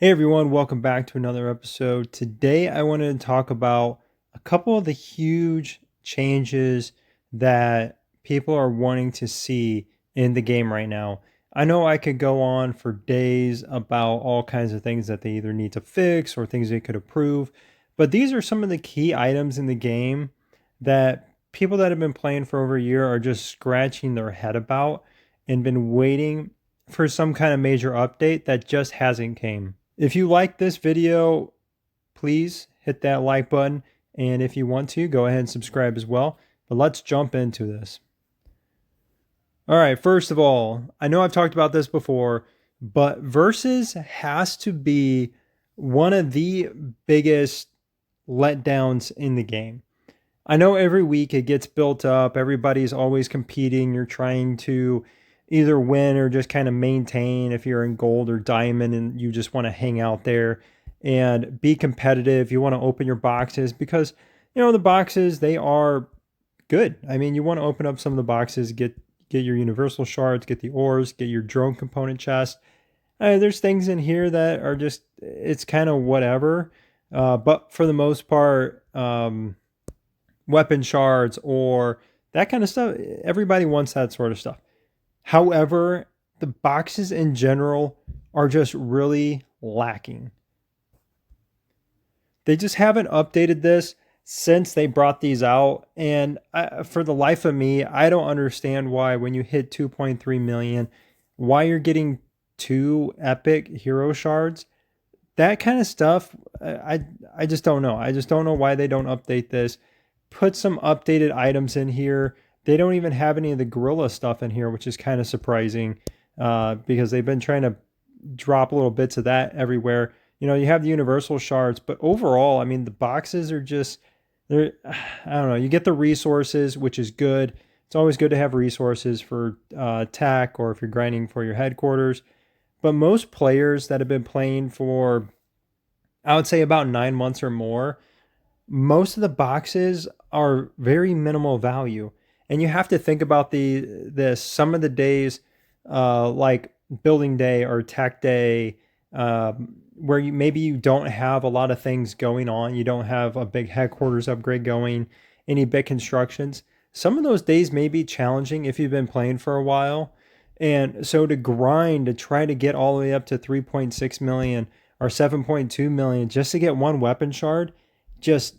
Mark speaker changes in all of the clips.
Speaker 1: Hey everyone, welcome back to another episode. Today I wanted to talk about a couple of the huge changes that people are wanting to see in the game right now. I know I could go on for days about all kinds of things that they either need to fix or things they could improve, but these are some of the key items in the game that people that have been playing for over a year are just scratching their head about and been waiting for some kind of major update that just hasn't came. If you like this video, please hit that like button. And if you want to, go ahead and subscribe as well. But let's jump into this. All right, first of all, I know I've talked about this before, but Versus has to be one of the biggest letdowns in the game. I know every week it gets built up, everybody's always competing, you're trying to either win or just kind of maintain if you're in gold or diamond and you just want to hang out there and be competitive. You want to open your boxes because the boxes, they are good. I mean, you want to open up some of the boxes, get your universal shards, get the ores, get your drone component chest. There's things in here that are just, it's kind of whatever. But for the most part, weapon shards or that kind of stuff, everybody wants that sort of stuff. However, the boxes in general are just really lacking. They just haven't updated this since they brought these out. And for the life of me, I don't understand why when you hit 2.3 million, why you're getting 2 epic hero shards. That kind of stuff, I just don't know. I just don't know why they don't update this. Put some updated items in here. They don't even have any of the gorilla stuff in here, which is kind of surprising because they've been trying to drop little bits of that everywhere. You have the universal shards, but overall, I mean, the boxes are just, they're, I don't know. You get the resources, which is good. It's always good to have resources for attack or if you're grinding for your headquarters. But most players that have been playing for, I would say, about 9 months or more, most of the boxes are very minimal value. And you have to think about this. Some of the days, like building day or tech day, where maybe you don't have a lot of things going on. You don't have a big headquarters upgrade going, any big constructions. Some of those days may be challenging if you've been playing for a while. And so to grind to try to get all the way up to 3.6 million or 7.2 million just to get one weapon shard just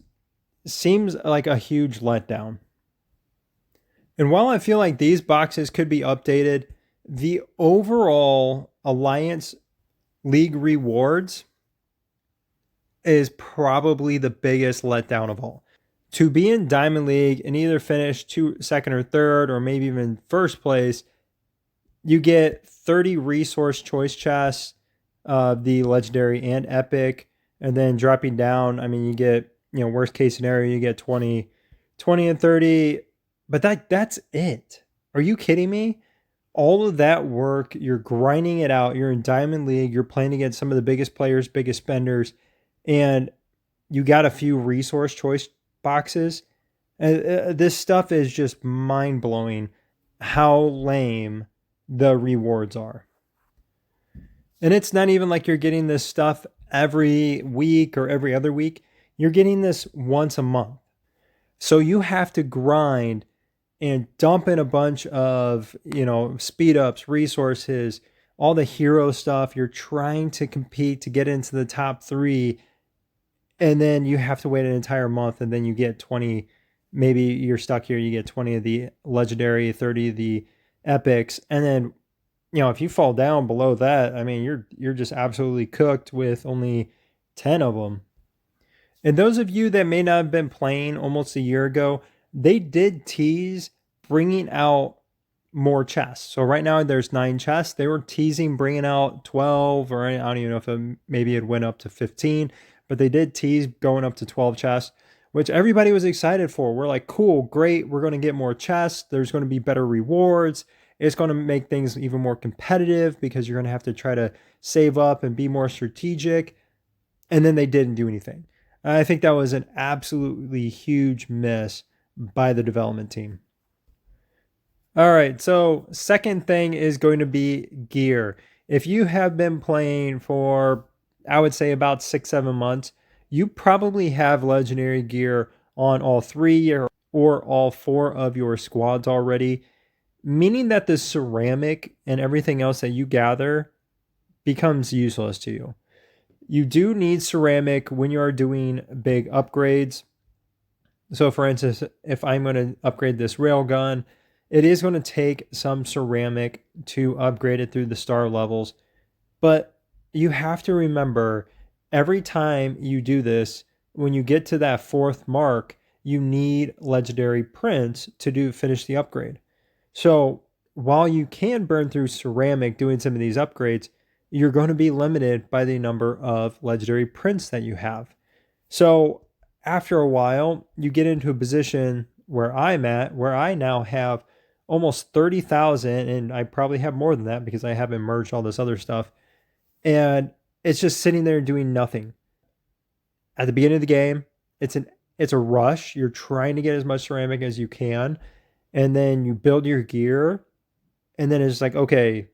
Speaker 1: seems like a huge letdown. And while I feel like these boxes could be updated, the overall Alliance League rewards is probably the biggest letdown of all. To be in Diamond League and either finish second or third, or maybe even first place, you get 30 resource choice chests, the legendary and epic, and then dropping down, I mean, you get, worst case scenario, you get 20 and 30, but that's it. Are you kidding me? All of that work, you're grinding it out, you're in Diamond League, you're playing against some of the biggest players, biggest spenders, and you got a few resource choice boxes. This stuff is just mind blowing how lame the rewards are. And it's not even like you're getting this stuff every week or every other week. You're getting this once a month. So you have to grind and dump in a bunch of, speed ups, resources, all the hero stuff. You're trying to compete to get into the top 3. And then you have to wait an entire month and then you get 20. Maybe you're stuck here. You get 20 of the legendary, 30 of the epics. And then, if you fall down below that, I mean, you're just absolutely cooked with only 10 of them. And those of you that may not have been playing almost a year ago, they did tease bringing out more chests. So right now there's 9 chests. They were teasing bringing out 12, or I don't even know if maybe it went up to 15, but they did tease going up to 12 chests, which everybody was excited for. We're like, cool, great. We're going to get more chests. There's going to be better rewards. It's going to make things even more competitive because you're going to have to try to save up and be more strategic. And then they didn't do anything. I think that was an absolutely huge miss by the development team. All right, so second thing is going to be gear. If you have been playing for I would say about 6, 7 months, you probably have legendary gear on all three or all four of your squads already, meaning that the ceramic and everything else that you gather becomes useless to you. You do need ceramic when you are doing big upgrades. So, for instance, if I'm going to upgrade this railgun, it is going to take some ceramic to upgrade it through the star levels. But you have to remember every time you do this, when you get to that fourth mark, you need legendary prints to finish the upgrade. So while you can burn through ceramic doing some of these upgrades, you're going to be limited by the number of legendary prints that you have. So after a while, you get into a position where I'm at, where I now have almost 30,000, and I probably have more than that because I haven't merged all this other stuff. And it's just sitting there doing nothing. At the beginning of the game, it's a rush. You're trying to get as much ceramic as you can, and then you build your gear, and then it's like, okay,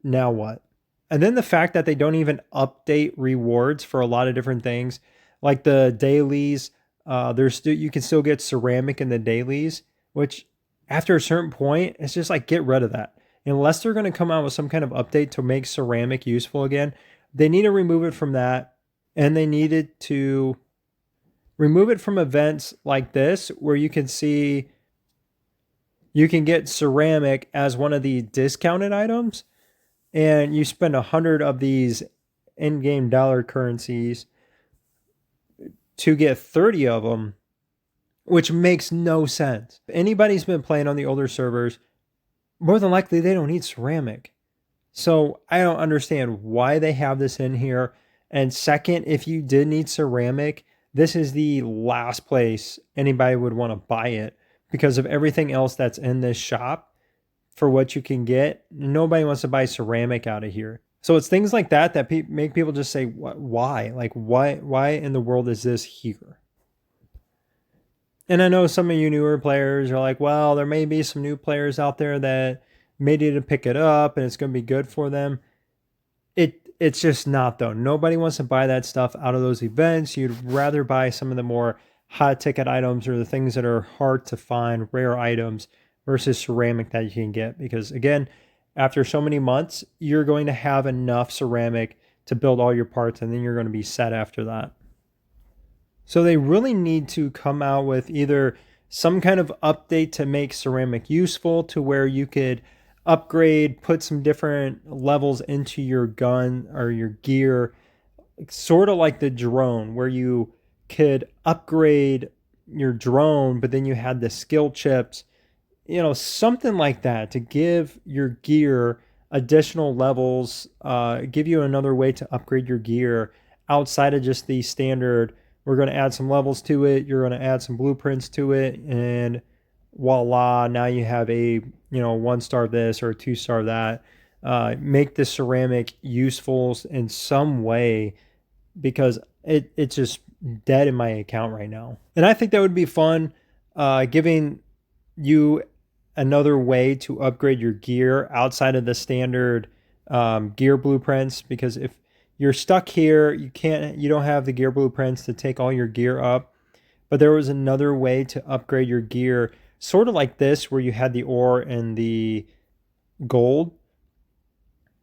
Speaker 1: now what? And then the fact that they don't even update rewards for a lot of different things, like the dailies. You can still get ceramic in the dailies, which after a certain point, it's just like get rid of that. Unless they're going to come out with some kind of update to make ceramic useful again, they need to remove it from that, and they needed to remove it from events like this where you can see you can get ceramic as one of the discounted items, and you spend 100 of these in-game dollar currencies to get 30 of them, which makes no sense. If anybody's been playing on the older servers, more than likely they don't need ceramic. So I don't understand why they have this in here. And second, if you did need ceramic, this is the last place anybody would want to buy it because of everything else that's in this shop. For what you can get, nobody wants to buy ceramic out of here. So it's things like that that make people just say, why? Like, why in the world is this here? And I know some of you newer players are like, well, there may be some new players out there that may need to pick it up and it's going to be good for them. It's just not, though. Nobody wants to buy that stuff out of those events. You'd rather buy some of the more hot ticket items or the things that are hard to find, rare items, versus ceramic that you can get. Because again, after so many months, you're going to have enough ceramic to build all your parts, and then you're going to be set after that. So they really need to come out with either some kind of update to make ceramic useful to where you could upgrade, put some different levels into your gun or your gear, sort of like the drone, where you could upgrade your drone, but then you had the skill chips, something like that to give your gear additional levels, give you another way to upgrade your gear outside of just the standard. We're going to add some levels to it. You're going to add some blueprints to it, and voila, now you have a 1-star this or a 2-star that. Make the ceramic useful in some way because it's just dead in my account right now. And I think that would be fun, giving you another way to upgrade your gear outside of the standard gear blueprints. Because if you're stuck here, you don't have the gear blueprints to take all your gear up. But there was another way to upgrade your gear, sort of like this, where you had the ore and the gold,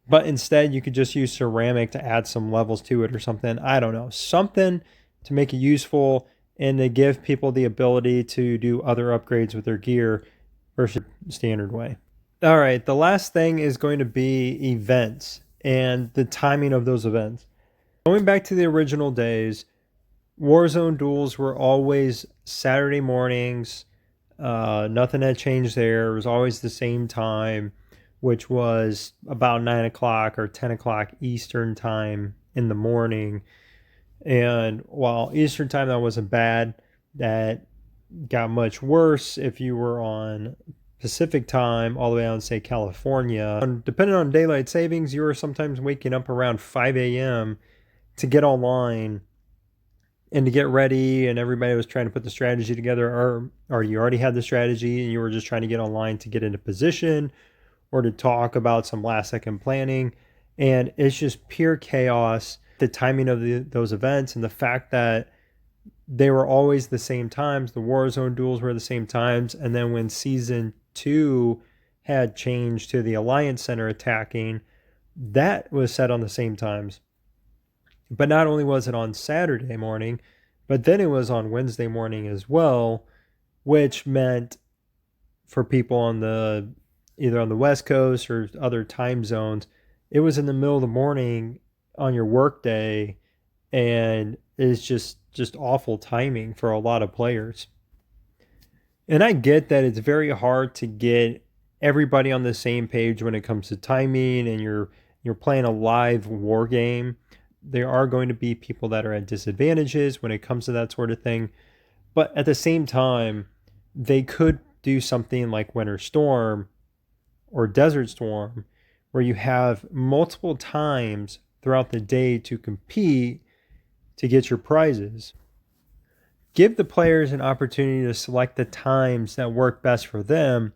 Speaker 1: but instead you could just use ceramic to add some levels to it or something. I don't know, something to make it useful and to give people the ability to do other upgrades with their gear versus standard way. All right, the last thing is going to be events and the timing of those events. Going back to the original days, Warzone duels were always Saturday mornings. Nothing had changed there. It was always the same time, which was about 9 o'clock or 10 o'clock Eastern time in the morning. And while Eastern time, that wasn't bad, that got much worse if you were on Pacific time, all the way out in, say, California. And depending on daylight savings, you were sometimes waking up around 5 a.m. to get online and to get ready, and everybody was trying to put the strategy together, or you already had the strategy and you were just trying to get online to get into position or to talk about some last second planning. And it's just pure chaos. The timing of those events and the fact that they were always the same times. The Warzone duels were the same times. And then when season 2 had changed to the Alliance Center attacking, that was set on the same times. But not only was it on Saturday morning, but then it was on Wednesday morning as well, which meant for people on the either on the West Coast or other time zones, it was in the middle of the morning on your work day, and it's just awful timing for a lot of players. And I get that it's very hard to get everybody on the same page when it comes to timing, and you're playing a live war game. There are going to be people that are at disadvantages when it comes to that sort of thing. But at the same time, they could do something like Winter Storm or Desert Storm, where you have multiple times throughout the day to compete to get your prizes. Give the players an opportunity to select the times that work best for them,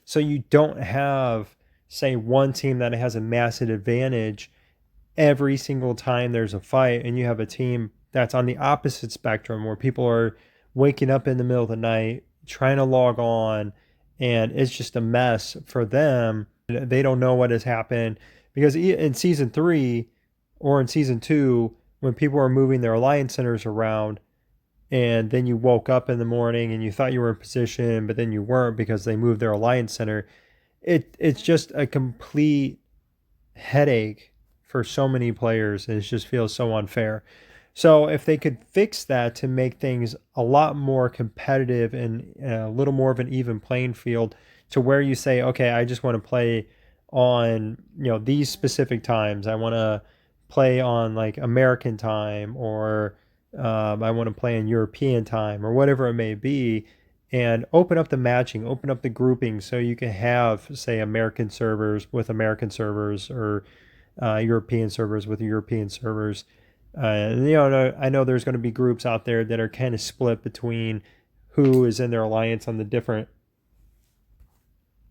Speaker 1: so you don't have, say, one team that has a massive advantage every single time there's a fight, and you have a team that's on the opposite spectrum where people are waking up in the middle of the night trying to log on, and it's just a mess for them. They don't know what has happened, because in season 3 or in season 2, when people are moving their alliance centers around, and then you woke up in the morning and you thought you were in position, but then you weren't because they moved their alliance center, it's just a complete headache for so many players, and it just feels so unfair. So if they could fix that to make things a lot more competitive and a little more of an even playing field, to where you say, okay, I just want to play on, these specific times. I want to play on like American time, or I want to play in European time, or whatever it may be, and open up the matching, open up the grouping, so you can have, say, American servers with American servers, or European servers with European servers. I know there's going to be groups out there that are kind of split between who is in their alliance on the different,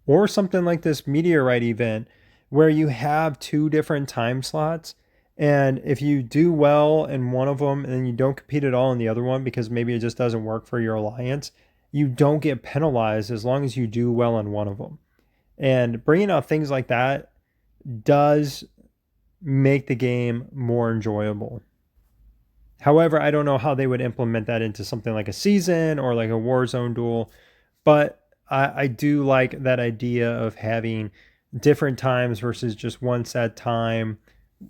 Speaker 1: or something like this meteorite event where you have 2 different time slots. And if you do well in one of them and then you don't compete at all in the other one because maybe it just doesn't work for your alliance, you don't get penalized as long as you do well in one of them. And bringing out things like that does make the game more enjoyable. However, I don't know how they would implement that into something like a season or like a Warzone duel, but I do like that idea of having different times versus just one set time,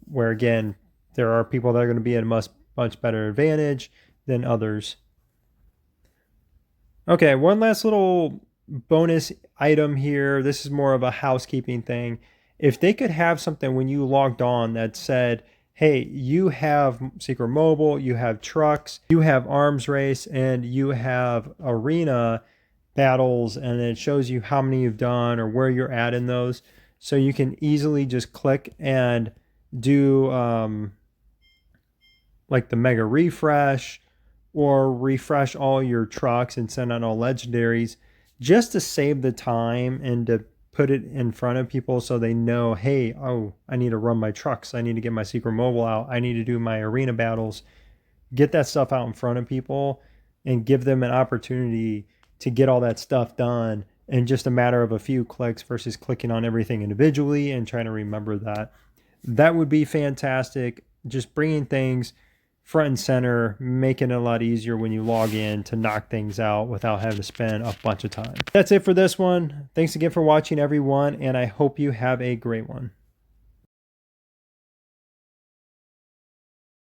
Speaker 1: where again, there are people that are going to be at a much better advantage than others. Okay, one last little bonus item here. This is more of a housekeeping thing. If they could have something when you logged on that said, hey, you have Secret Mobile, you have trucks, you have arms race, and you have arena battles, and it shows you how many you've done or where you're at in those. So you can easily just click and do like the mega refresh, or refresh all your trucks and send out all legendaries, just to save the time and to put it in front of people so they know, hey, oh, I need to run my trucks, I need to get my Secret Mobile out, I need to do my arena battles. Get that stuff out in front of people and give them an opportunity to get all that stuff done in just a matter of a few clicks versus clicking on everything individually and trying to remember that. That would be fantastic. Just bringing things front and center, making it a lot easier when you log in to knock things out without having to spend a bunch of time. That's it for this one. Thanks again for watching, everyone, and I hope you have a great one.